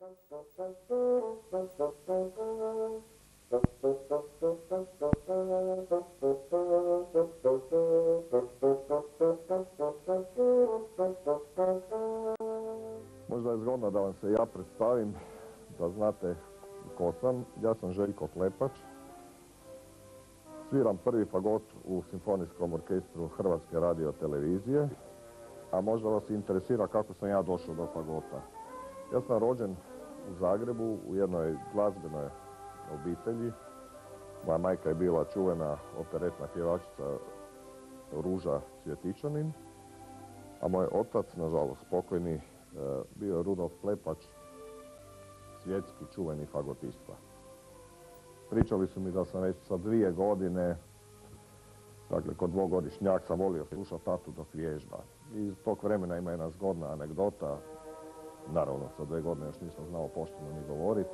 Možda je zgodno da vam se ja predstavim, da znate ko sam. Ja sam Željko Klepač. Sviram prvi fagot u Simfonijskom orkestru Hrvatske radiotelevizije, a možda vas interesira kako sam ja došao do fagota. Ja sam rođen u Zagrebu u jednoj glazbenoj obitelji. Moja majka je bila čuvena operetna pjevačica Ruža Cvjetičanin, a moj otac, nažalost pokojni, bio je Rudolf Klepač, svjetski čuveni fagotista. Pričali su mi da sam već sa 2 godine, dakle kod dvogodišnjak sam volio slušati tatu dok vježba. Iz tog vremena ima jedna zgodna anegdota, naravno sa 2 godine još nisam znao pošteno ni govoriti,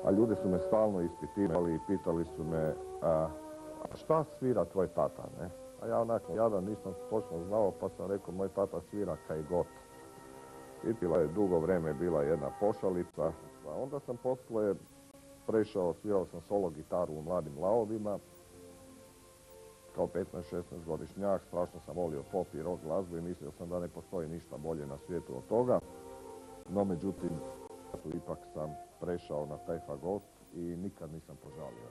a ljudi su me stalno ispitivali i pitali su me, a šta svira tvoj tata, ne? A ja onako jadan nisam točno znao, pa sam rekao, moj tata svira kaj got. I bila je dugo vreme bila jedna pošalica, a onda sam poslije prešao, svirao sam solo gitaru u Mladim lavovima. Kao 15-16 godišnjak, strašno sam volio pop i rock glazbu i mislio sam da ne postoji ništa bolje na svijetu od toga. No međutim, ipak sam prešao na taj fagot i nikad nisam požalio.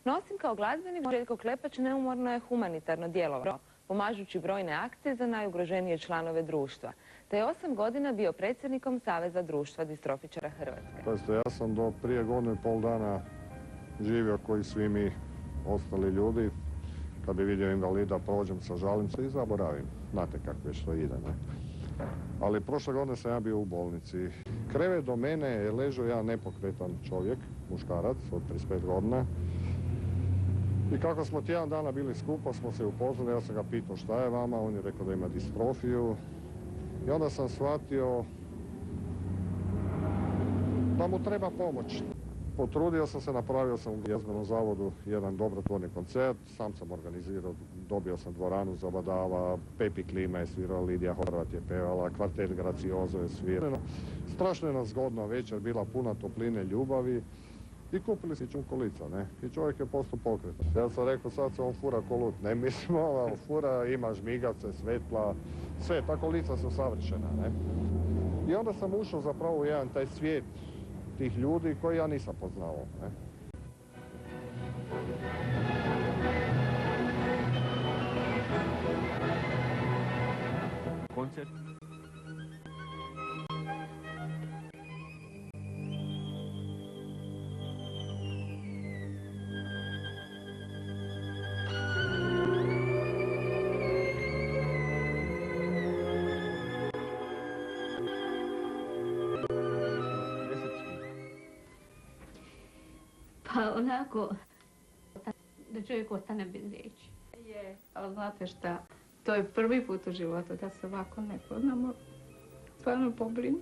No, osim kao glazbenik, Željko Klepač neumorno je humanitarno djelovao, pomažući brojne akcije za najugroženije članove društva. Te je 8 godina bio predsjednikom Saveza društva distrofičara Hrvatske. Pazite, ja sam do prije 1,5 godina živio koji svi mi ostali ljudi. Kad bi vidio invalida, prođem sa žalim i zaboravim. Znate kako već to ide, ne? Ali prošle godine sam ja bio u bolnici. Krevet do mene je ležao jedan nepokretan čovjek, muškarac od 35 godina. I kako smo tjedan dana bili skupa, smo se upoznali, ja sam ga pitao šta je vama, on je rekao da ima distrofiju. I onda sam shvatio da mu treba pomoć. Potrudio sam se, napravio sam u glazbenom zavodu jedan dobrotvorni koncert, sam sam organizirao, dobio sam dvoranu Zabadava, Pepi Klima je svirala, Lidija Horvat je pevala, kvartet Graciozo je svirao. Strašno je nam zgodna večer, bila puna topline, ljubavi i kupili si kolica, ne? I čovjek je postao pokretan. Ja sam rekao, sad se on fura kolut, ne mislim, fura, ima žmigace, svetla, sve, ta kolica su savršena, ne? I onda sam ušao zapravo u jedan taj svijet tih ljudi koji ja nisam poznao, ne? Koncert. Pa onako, da čovjek ostane bez riječi. Je, ali znate šta, to je prvi put u životu da se ovako neko nama stvarno pobrini.